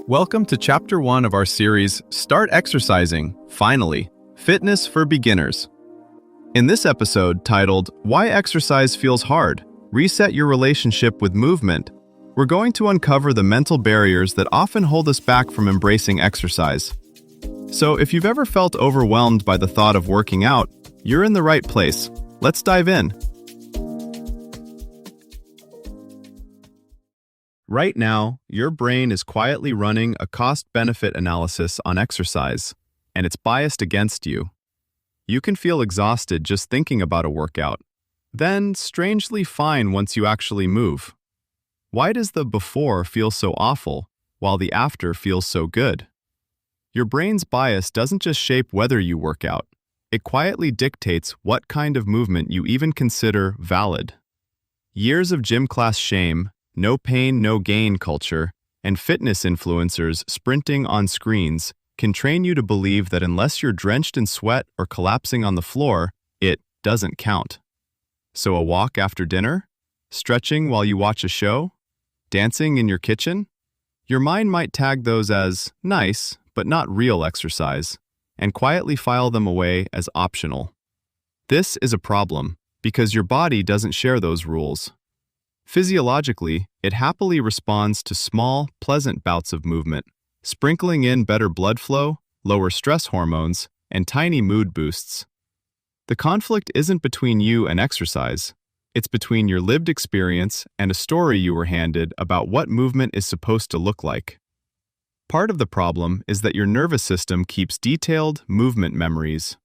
Welcome to Chapter 1 of our series, Start Exercising, Finally, Fitness for Beginners. In this episode, titled, Why Exercise Feels Hard, Reset Your Relationship with Movement, we're going to uncover the mental barriers that often hold us back from embracing exercise. So if you've ever felt overwhelmed by the thought of working out, you're in the right place. Let's dive in. Right now, your brain is quietly running a cost-benefit analysis on exercise, and it's biased against you. You can feel exhausted just thinking about a workout, then strangely fine once you actually move. Why does the before feel so awful, while the after feels so good? Your brain's bias doesn't just shape whether you work out. It quietly dictates what kind of movement you even consider valid. Years of gym class shame, no pain, no gain culture, and fitness influencers sprinting on screens can train you to believe that unless you're drenched in sweat or collapsing on the floor, it doesn't count. So a walk after dinner? Stretching while you watch a show? Dancing in your kitchen? Your mind might tag those as nice, but not real exercise, and quietly file them away as optional. This is a problem because your body doesn't share those rules. Physiologically, it happily responds to small, pleasant bouts of movement, sprinkling in better blood flow, lower stress hormones, and tiny mood boosts. The conflict isn't between you and exercise. It's between your lived experience and a story you were handed about what movement is supposed to look like. Part of the problem is that your nervous system keeps detailed movement memories.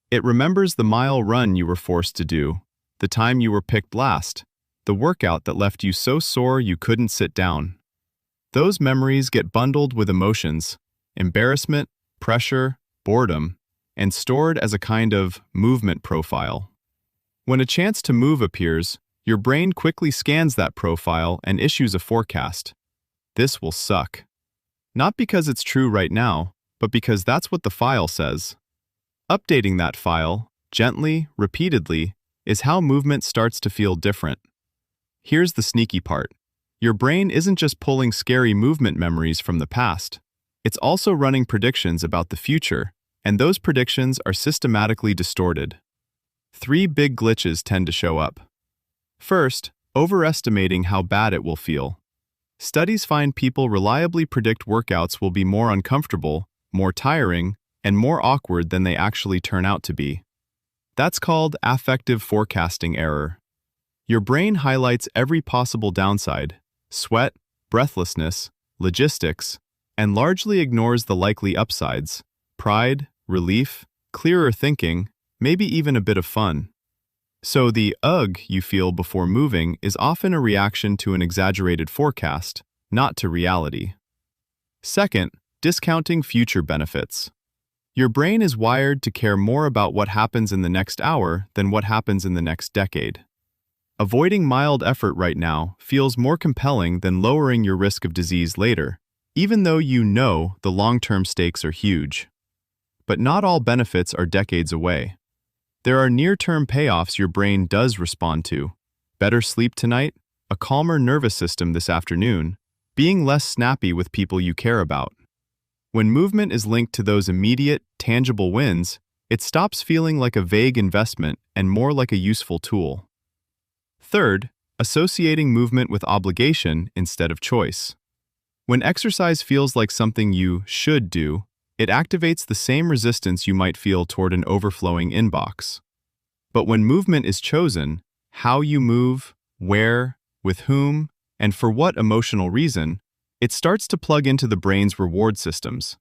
It remembers the mile run you were forced to do, the time you were picked last, the workout that left you so sore you couldn't sit down. Those memories get bundled with emotions, embarrassment, pressure, boredom, and stored as a kind of movement profile. When a chance to move appears, your brain quickly scans that profile and issues a forecast. This will suck. Not because it's true right now, but because that's what the file says. Updating that file, gently, repeatedly, is how movement starts to feel different. Here's the sneaky part. Your brain isn't just pulling scary movement memories from the past. It's also running predictions about the future, and those predictions are systematically distorted. 3 big glitches tend to show up. First, overestimating how bad it will feel. Studies find people reliably predict workouts will be more uncomfortable, more tiring, and more awkward than they actually turn out to be. That's called affective forecasting error. Your brain highlights every possible downside, sweat, breathlessness, logistics, and largely ignores the likely upsides, pride, relief, clearer thinking, maybe even a bit of fun. So the ugh you feel before moving is often a reaction to an exaggerated forecast, not to reality. Second, discounting future benefits. Your brain is wired to care more about what happens in the next hour than what happens in the next decade. Avoiding mild effort right now feels more compelling than lowering your risk of disease later, even though you know the long-term stakes are huge. But not all benefits are decades away. There are near-term payoffs your brain does respond to. Better sleep tonight, a calmer nervous system this afternoon, being less snappy with people you care about. When movement is linked to those immediate, tangible wins, it stops feeling like a vague investment and more like a useful tool. Third, associating movement with obligation instead of choice. When exercise feels like something you should do, it activates the same resistance you might feel toward an overflowing inbox. But when movement is chosen, how you move, where, with whom, and for what emotional reason, it starts to plug into the brain's reward systems.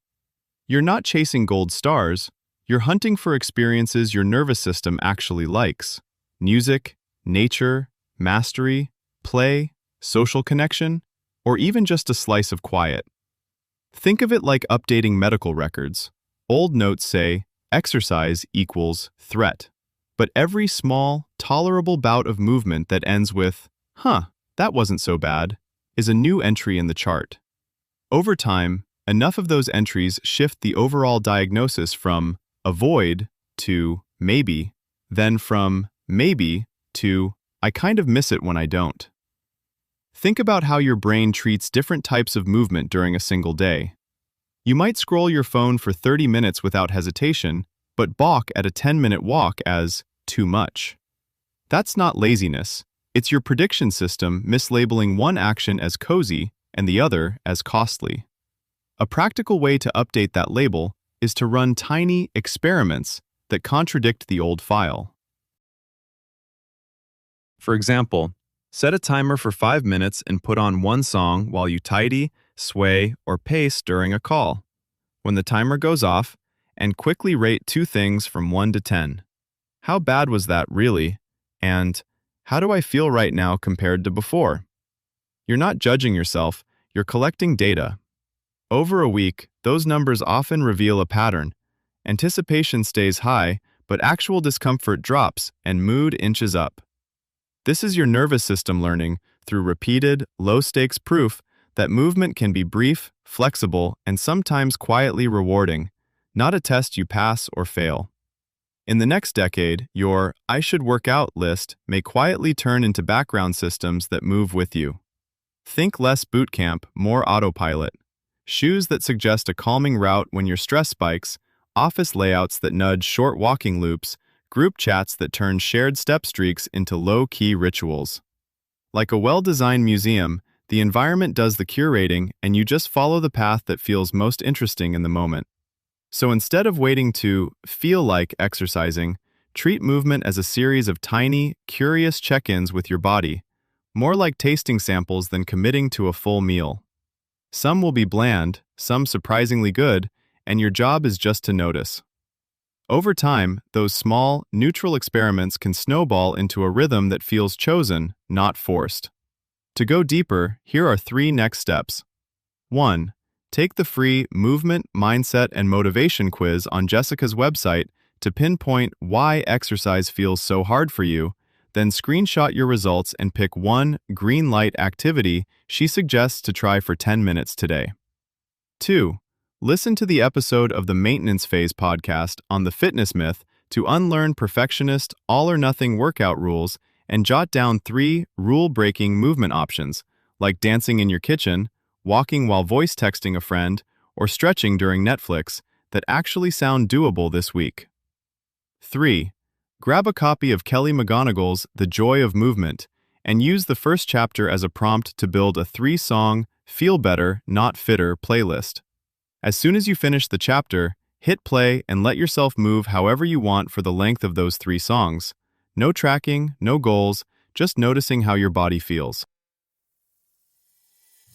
You're not chasing gold stars, you're hunting for experiences your nervous system actually likes. Music, nature, mastery, play, social connection, or even just a slice of quiet. Think of it like updating medical records. Old notes say, exercise equals threat. But every small, tolerable bout of movement that ends with, that wasn't so bad, is a new entry in the chart. Over time, enough of those entries shift the overall diagnosis from avoid to maybe, then from maybe to I kind of miss it when I don't. Think about how your brain treats different types of movement during a single day. You might scroll your phone for 30 minutes without hesitation, but balk at a 10-minute walk as too much. That's not laziness. It's your prediction system mislabeling one action as cozy and the other as costly. A practical way to update that label is to run tiny experiments that contradict the old file. For example, set a timer for 5 minutes and put on one song while you tidy, sway, or pace during a call. When the timer goes off, and quickly rate 2 things from 1 to 10. How bad was that really? And how do I feel right now compared to before? You're not judging yourself, you're collecting data. Over a week, those numbers often reveal a pattern. Anticipation stays high, but actual discomfort drops and mood inches up. This is your nervous system learning, through repeated, low-stakes proof, that movement can be brief, flexible, and sometimes quietly rewarding, not a test you pass or fail. In the next decade, your "I should work out" list may quietly turn into background systems that move with you. Think less boot camp, more autopilot. Shoes that suggest a calming route when your stress spikes, office layouts that nudge short walking loops, group chats that turn shared step streaks into low-key rituals. Like a well-designed museum, the environment does the curating and you just follow the path that feels most interesting in the moment. So instead of waiting to feel like exercising, treat movement as a series of tiny, curious check-ins with your body, more like tasting samples than committing to a full meal. Some will be bland, some surprisingly good, and your job is just to notice. Over time, those small, neutral experiments can snowball into a rhythm that feels chosen, not forced. To go deeper, here are 3 next steps. 1. Take the free Movement, Mindset, and Motivation quiz on Jessica's website to pinpoint why exercise feels so hard for you, then screenshot your results and pick one green light activity she suggests to try for 10 minutes today. 2. Listen to the episode of the Maintenance Phase podcast on the fitness myth to unlearn perfectionist, all-or-nothing workout rules and jot down 3 rule-breaking movement options, like dancing in your kitchen, walking while voice texting a friend, or stretching during Netflix, that actually sound doable this week. 3. Grab a copy of Kelly McGonigal's The Joy of Movement and use the first chapter as a prompt to build a 3-song, Feel Better, Not Fitter playlist. As soon as you finish the chapter, hit play and let yourself move however you want for the length of those 3 songs. No tracking, no goals, just noticing how your body feels.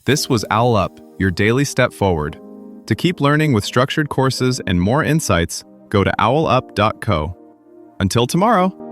This was Owl Up, your daily step forward. To keep learning with structured courses and more insights, go to owlup.co. Until tomorrow!